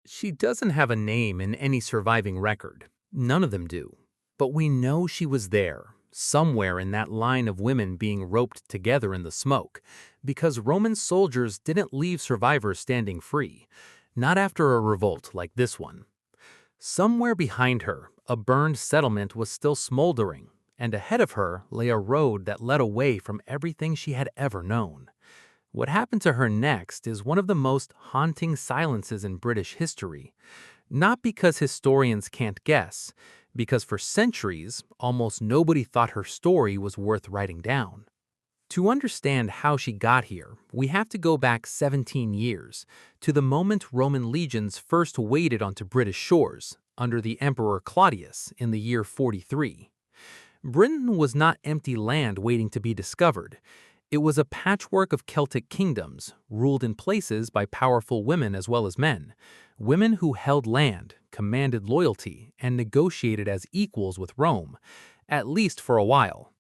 She doesn't have a name in any surviving record. None of them do. But we know she was there, somewhere in that line of women being roped together in the smoke, because Roman soldiers didn't leave survivors standing free, not after a revolt like this one. Somewhere behind her, a burned settlement was still smoldering, and ahead of her lay a road that led away from everything she had ever known. What happened to her next is one of the most haunting silences in British history. Not because historians can't guess, because for centuries, almost nobody thought her story was worth writing down. To understand how she got here, we have to go back 17 years, to the moment Roman legions first waded onto British shores, under the Emperor Claudius in the year 43. Britain was not empty land waiting to be discovered. It was a patchwork of Celtic kingdoms, ruled in places by powerful women as well as men, women who held land, commanded loyalty, and negotiated as equals with Rome, at least for a while.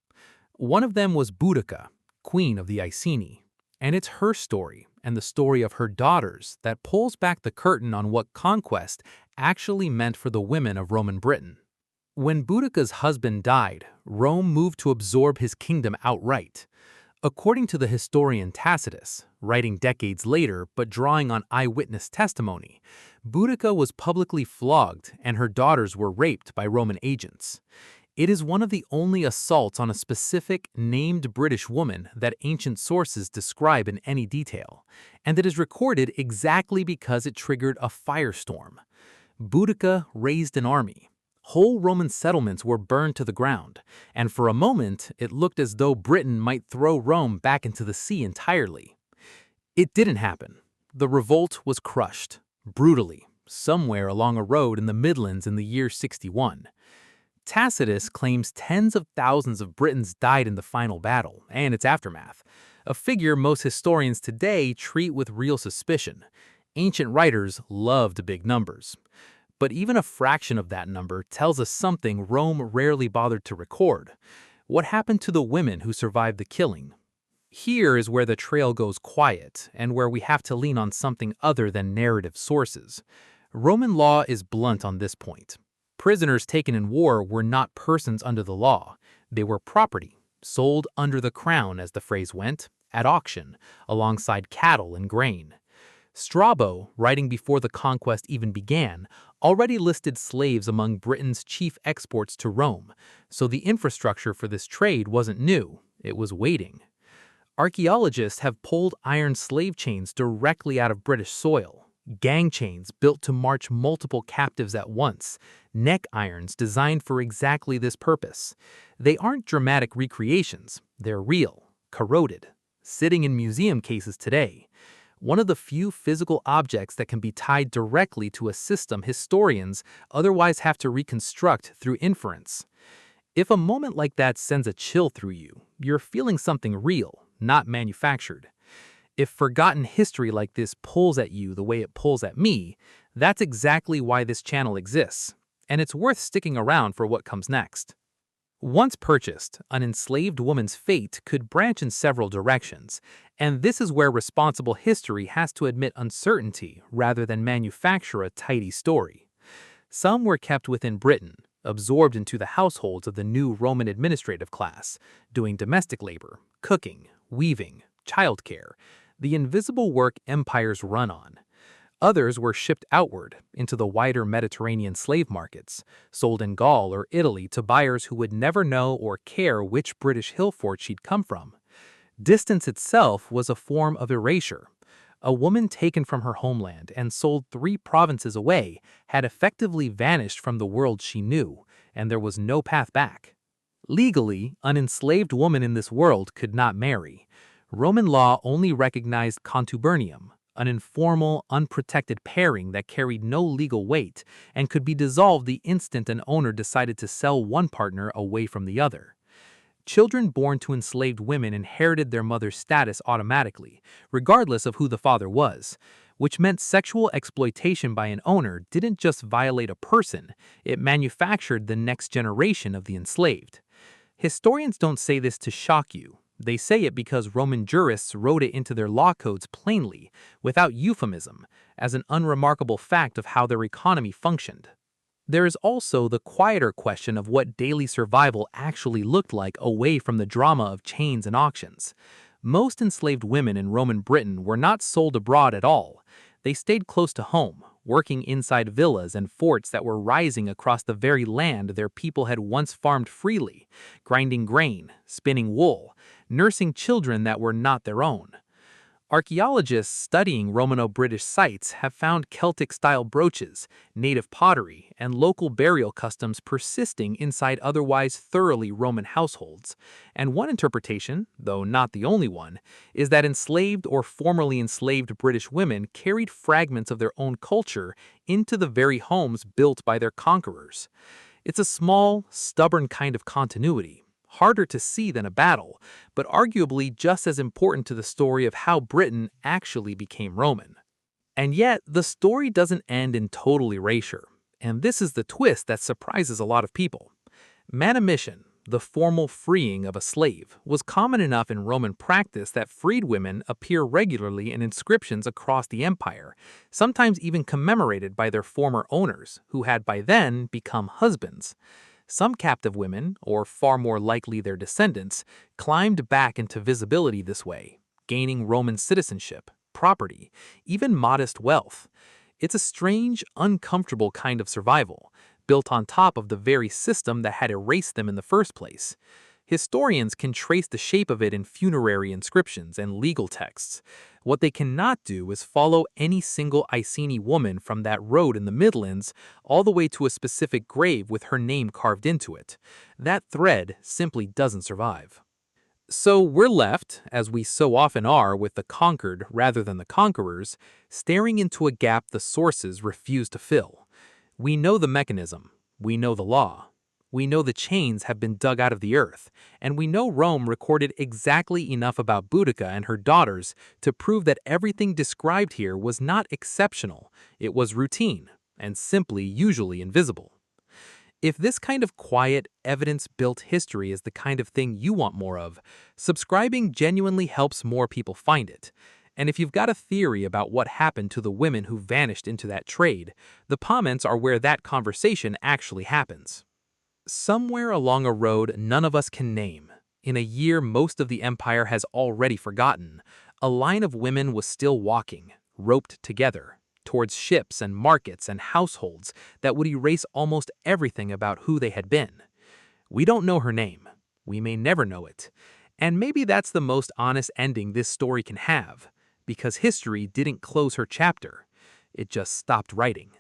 One of them was Boudica, queen of the Iceni, and it's her story and the story of her daughters that pulls back the curtain on what conquest actually meant for the women of Roman Britain. When Boudica's husband died, Rome moved to absorb his kingdom outright. According to the historian Tacitus, writing decades later but drawing on eyewitness testimony, Boudica was publicly flogged and her daughters were raped by Roman agents. It is one of the only assaults on a specific, named British woman that ancient sources describe in any detail, and it is recorded exactly because it triggered a firestorm. Boudica raised an army. Whole Roman settlements were burned to the ground, and for a moment it looked as though Britain might throw Rome back into the sea entirely. It didn't happen. The revolt was crushed, brutally, somewhere along a road in the Midlands in the year 61. Tacitus claims tens of thousands of Britons died in the final battle and its aftermath, a figure most historians today treat with real suspicion. Ancient writers loved big numbers. But even a fraction of that number tells us something Rome rarely bothered to record. What happened to the women who survived the killing? Here is where the trail goes quiet and where we have to lean on something other than narrative sources. Roman law is blunt on this point. Prisoners taken in war were not persons under the law. They were property, sold under the crown, as the phrase went, at auction, alongside cattle and grain. Strabo, writing before the conquest even began, already listed slaves among Britain's chief exports to Rome, so the infrastructure for this trade wasn't new, it was waiting. Archaeologists have pulled iron slave chains directly out of British soil, gang chains built to march multiple captives at once, neck irons designed for exactly this purpose. They aren't dramatic recreations, they're real, corroded, sitting in museum cases today. One of the few physical objects that can be tied directly to a system historians otherwise have to reconstruct through inference. If a moment like that sends a chill through you, you're feeling something real, not manufactured. If forgotten history like this pulls at you the way it pulls at me, that's exactly why this channel exists, and it's worth sticking around for what comes next. Once purchased, an enslaved woman's fate could branch in several directions, and this is where responsible history has to admit uncertainty rather than manufacture a tidy story. Some were kept within Britain, absorbed into the households of the new Roman administrative class, doing domestic labor, cooking, weaving, childcare, the invisible work empires run on. Others were shipped outward into the wider Mediterranean slave markets, sold in Gaul or Italy to buyers who would never know or care which British hill fort she'd come from. Distance itself was a form of erasure. A woman taken from her homeland and sold 3 provinces away had effectively vanished from the world she knew, and there was no path back. Legally, an enslaved woman in this world could not marry. Roman law only recognized contubernium, an informal, unprotected pairing that carried no legal weight and could be dissolved the instant an owner decided to sell one partner away from the other. Children born to enslaved women inherited their mother's status automatically, regardless of who the father was, which meant sexual exploitation by an owner didn't just violate a person, it manufactured the next generation of the enslaved. Historians don't say this to shock you. They say it because Roman jurists wrote it into their law codes plainly, without euphemism, as an unremarkable fact of how their economy functioned. There is also the quieter question of what daily survival actually looked like away from the drama of chains and auctions. Most enslaved women in Roman Britain were not sold abroad at all. They stayed close to home, working inside villas and forts that were rising across the very land their people had once farmed freely, grinding grain, spinning wool, nursing children that were not their own. Archaeologists studying Romano-British sites have found Celtic-style brooches, native pottery, and local burial customs persisting inside otherwise thoroughly Roman households. And one interpretation, though not the only one, is that enslaved or formerly enslaved British women carried fragments of their own culture into the very homes built by their conquerors. It's a small, stubborn kind of continuity, harder to see than a battle, but arguably just as important to the story of how Britain actually became Roman. And yet, the story doesn't end in total erasure, and this is the twist that surprises a lot of people. Manumission, the formal freeing of a slave, was common enough in Roman practice that freed women appear regularly in inscriptions across the empire, sometimes even commemorated by their former owners, who had by then become husbands. Some captive women, or far more likely their descendants, climbed back into visibility this way, gaining Roman citizenship, property, even modest wealth. It's a strange, uncomfortable kind of survival, built on top of the very system that had erased them in the first place. Historians can trace the shape of it in funerary inscriptions and legal texts. What they cannot do is follow any single Iceni woman from that road in the Midlands all the way to a specific grave with her name carved into it. That thread simply doesn't survive. So we're left, as we so often are with the conquered rather than the conquerors, staring into a gap the sources refuse to fill. We know the mechanism. We know the law. We know the chains have been dug out of the earth, and we know Rome recorded exactly enough about Boudica and her daughters to prove that everything described here was not exceptional, it was routine, and simply usually invisible. If this kind of quiet, evidence-built history is the kind of thing you want more of, subscribing genuinely helps more people find it. And if you've got a theory about what happened to the women who vanished into that trade, the comments are where that conversation actually happens. Somewhere along a road none of us can name, in a year most of the empire has already forgotten, a line of women was still walking, roped together, towards ships and markets and households that would erase almost everything about who they had been. We don't know her name. We may never know it. And maybe that's the most honest ending this story can have, because history didn't close her chapter. It just stopped writing.